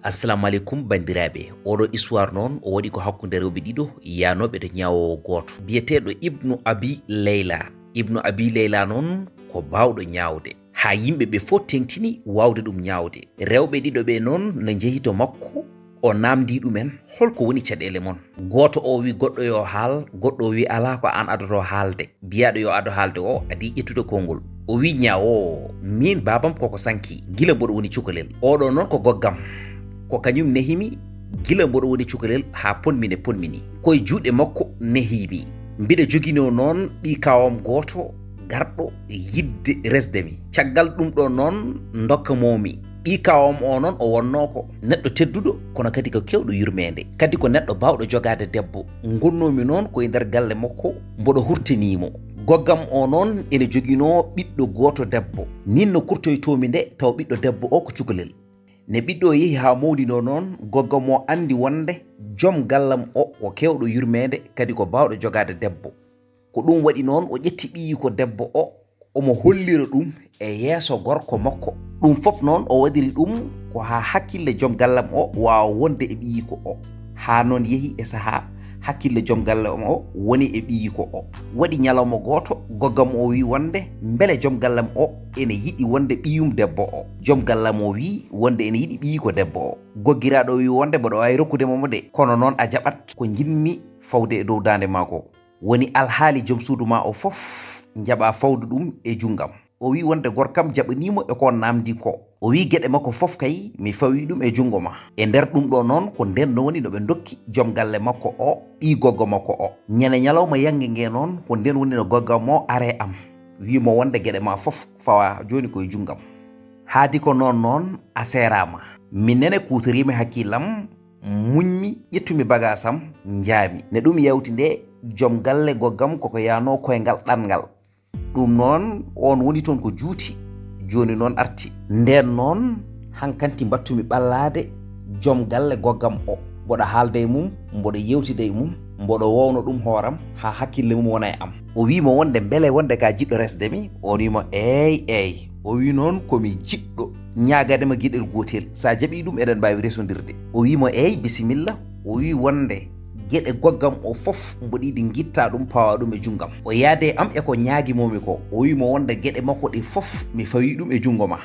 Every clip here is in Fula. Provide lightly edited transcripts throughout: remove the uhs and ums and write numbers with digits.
assalamu aleykum bandiraɓe. Oɗo histoire noon o waɗi ko hakkude rewɓe ɗiɗo yanoɓe to ñawowo goto biyeteɗo Ibnu Abi Leyla. Ibnu Abi Leyla noon ko bawɗo ñawde ha yimɓe ɓe fof tengtini wawde ɗum ñawde. Rewɓe ɗiɗo ɓe noon no jeehi to makko o namdi ɗumen holko woni caɗele mon. Goto o wi goɗɗo yo haal, goɗɗo o wi ala ko an adoto haalde. Biyaɗo yo ado haalde o adi ƴettude konngol. O wi ñawowo min babam koko sanki gila mboɗo woni cukalel. Oɗo noon ko goggam ko kañum nehimi gila mboɗo woni cukalel ha ponmini koye juuɗe makko nehimi. Mbiɗa jogino noon ɓi kawam goto garɗo yidde resdemi. Caggal ɗum ɗo noon dokkamomi. ɓi kawam o noon o wonno ko neɗɗo tedduɗo kono kadi ko kewɗo yurmede, kadi ko neɗɗo bawɗo jogade debbo. Gonnomi noon koye nder galle makko mboɗo hurtinimo. Goggam o noon ene jogino ɓiɗɗo goto debbo. Min no kurtoytomi nde taw ɓiɗɗo debbo o ko cukalel. Ne ɓiɗɗo yeehi ha mawɗino noon goggam o andi wonde joom gallam o ko kewɗo yurmede, kadi ko bawɗo jogade debbo. Ko ɗum waɗi noon o ƴetti ɓiyi ko debbo o omo hollira ɗum e yeeso gorko makko. Ɗum fof noon o waɗiri ɗum ko ha hakkille joom gallam o wawa wonde e ɓiyiko o. Ha noon yeehi e saaha hakkille joom gallam o woni e ɓiyiko o. Waɗi ñalawma goto goggam o wi wonde beele joom gallam o ene yiɗi wonde ɓiyum debbo o. Joom gallam o wi wonde ene yiɗi ɓiyiko debbo o. Goggiraɗo wi wonde mboɗo wawi rokkudemo de, kono noon a jaɓat ko jinmi fawde e dow dande mako. Woni alhaali joom suudu ma o fof jaɓa fawdu ɗum e junggam. O wi wonde gorkam jaɓanimo e ko namdi ko. O wi gueɗe makko fof kay mi fawi ɗum e jungo ma. E nder ɗum ɗo noon ko nden no woni no ɓe dokki joom galle makko o ɓi goggo makko o. Ñande ñalawma yangue ngue noon ko nden woni no goggam o are am wimo wonde gueɗe ma fof fawa joni koye junggam. Haadi ko noon a serama. Minene kutorimi hakkillam, muñmi, ƴettumi bagasam, jaami. Ne ɗum yawti nde joom galle goggam koko yano koyngal ɗangal. Ɗum noon on woni toon ko juuti joni noon arti. Nden noon hankanti battumi ɓallade joom galle goggam o. Mboɗo haalde e mum, mboɗo yewtide e mum, mboɗo wowno ɗum hooram ha hakkille mum wona e am. O wimo wonde beele wonde ka jiɗɗo resdemi. On wimo eyyi. O wi noon komi jiɗɗo ñagadema gueɗel gotel. Sa jaaɓi ɗum eɗen mbawi resodirde. O wimo eyyi bisimilla. O wi wonde gueɗe goggam o fof mboɗo yiɗi guitta ɗum pawa ɗum e junggam. O yaade am e ko ñaaguimomi ko. O wimo wonde gueɗe makko ɗe fof mi fawi ɗum e jungo ma.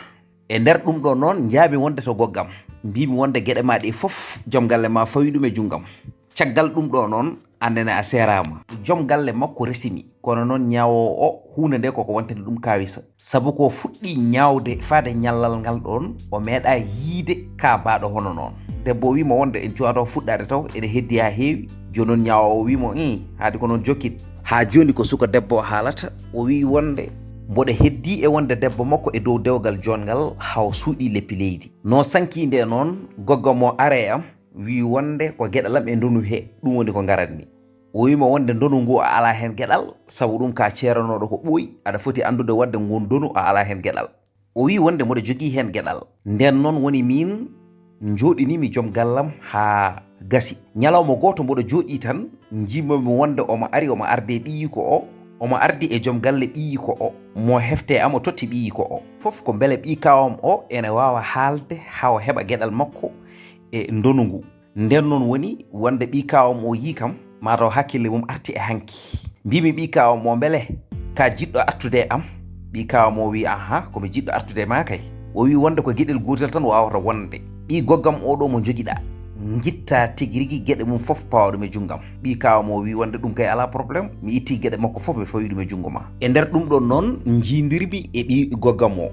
E nder ɗum ɗo noon jaami wonde to goggam, mbimi wonde gueɗe ma ɗe fof joom galle ma fawi ɗum e junggam. Caggal ɗum ɗo noon andene a serama. Joom galle makko resimi, kono noon ñawowo o hunde nde koko wontene ɗum kawisa. Sabu ko fuɗɗi ñawde faade ñallal ngal ɗon o meeɗa yiide ka baɗo hono noon. Debbo wimo wonde en cuwato fuɗɗade taw ene heddi ha heewi. Joni noon ñawowo wimo haade ko noon jokkit. Ha joni ko suka debbo o haalata. O wi wonde mboɗo heddi e wonde debbo makko e dow dewgal jongal haw suuɗi leppi leydi. No sanki nde noon goggam o are am wi wonde ko gueɗalam e ndonu he, ɗum woni ko garatmi. O wimo wonde ndonu ngu a ala hen gueɗal, sabu ɗum ka ceranoɗo ko ɓooyi, aɗa foti andude wadde ngu ndonu a ala hen gueɗal. O wi wonde mboɗo jogui hen gueɗal. Nden noon woni min joɗinimi joom gallam ha gasi. Ñalawma goto mboɗo jooɗi tan jimmomi wonde omo ari omo arde e ɓiyiko o. Omo ardi e joom galle ɓiyiko o mo hefte amo totti ɓiyiko o. Fof ko beele ɓi kawam o ene wawa haalde haw heɓa gueɗal makko e ndonu ngu. Nden noon woni wonde ɓi kawam o yi kam mataw hakkille mum arti e hanki. Mbimi ɓi kawam o beele ka jiɗɗo artude am. Ɓi kawam o wi komi jiɗɗo artude ma kay. O wi wonde ko gueɗel gotel tan wawata wonde. Ɓi goggam oɗo mo joguiɗa guitta tigui rigui gueɗe mum fof pawa ɗum e junggam. Ɓi kawam o wi wonde ɗum kay ala probléme, mi itti gueɗe makko fof mi fawi ɗum e jungo ma. E nder ɗum ɗon noon jidirmi e ɓi goggam o.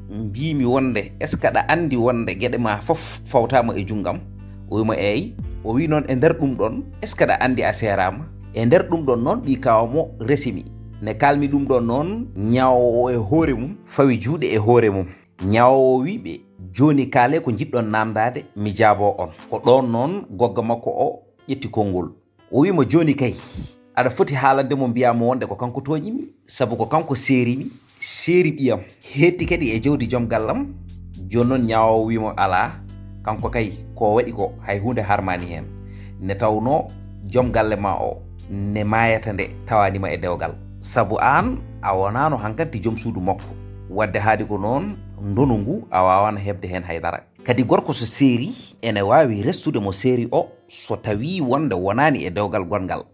Mbimi wonde est ce que aɗa andi wonde gueɗe ma fof fawtama e junggam. O wimo eyyi. O wi noon e nder ɗum ɗon est ce que aɗa andi a serama. E nder ɗum ɗon noon ɓi kawam o resimi. Ne kalmi ɗum ɗon noon ñawowo e hoore mum fawi juuɗe e hoore mum. Ñawowo wiɓe joni kaale ko jiɗɗon namdade mi jaabo on. Ko ɗon noon gogga makko o ƴetti konngol. O wimo joni kay aɗa foti haalande mo mbiyamo wonde ko kanko toñimi, sabu ko kanko seerimi, seeri ɓiyam, heddi kadi e jawdi joom gallam. Joni noon ñawowo wimo ala, kanko kay ko waɗi ko hay hunde harmani hen. Ne tawno joom galle ma o ne mayata nde tawanima e dewgal, sabu an a wonano hankanti joom suudu makko. Wadde haadi ko noon ndonu ngu a wawana hebde hen haydara. kadi gorko so seeri ene wawi restude mo seeri o so tawi wonde wonani e dewgal gongal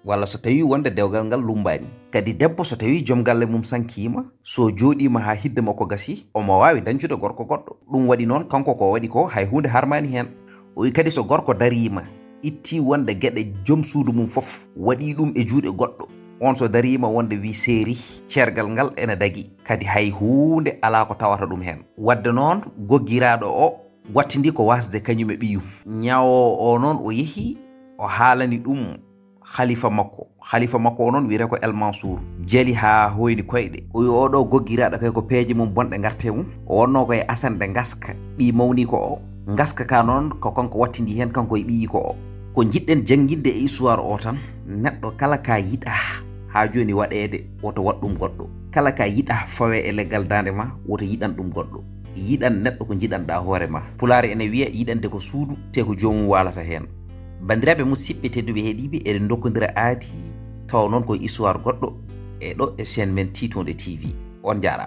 walla so tawi wonde dewgal ngal lumbani. Kadi debbo so tawi joom galle mum sankima so joɗima ha hidde makko gasi omo wawi dañcude gorko goɗɗo. Ɗum waɗi noon kanko ko waɗi ko hay hunde harmani hen. O wi kadi so gorko darima itti wonde gueɗe joom suudu mum fof waɗi ɗum e juuɗe goɗɗo, on so darima wonde wi seeri cergal ngal ene dagui kadi hay hunde ala ko tawata ɗum hen. Wadde noon goggiraɗo o wattidi ko wasde kañum e ɓiyum. Ñawowo o noon o yeehi o haalani ɗum khalifa makko o noon wiyete ko El Mansour, jali ha hoyni koyɗe. O wi oɗo goggiraɗo kay ko peeje mum bonɗe garte mum, o wonno koye asande ngaska ɓi mawni ko o. Ngaska ka noon ko kanko wattidi hen kanko e ɓiyi ko o. Ko jiɗɗen jangguinde e histoire o tan, neɗɗo kala ka yiɗa ha joni waɗede woto waɗ ɗum goɗɗo. Kala ka yiɗa fawe e leggal dande ma woto yiɗan ɗum goɗɗo. Yiɗan neɗɗo ko jiɗanɗa hoore ma. Pulaare ene wiya yiɗande ko suudu te ko jomum walata hen. Bandiraɓe musidɓe tedduɓe heeɗiɓe, eɗen dokkodira aadi tawa noon koye histoire goɗɗo e ɗo e chaîne men Titonde TV. On jarama.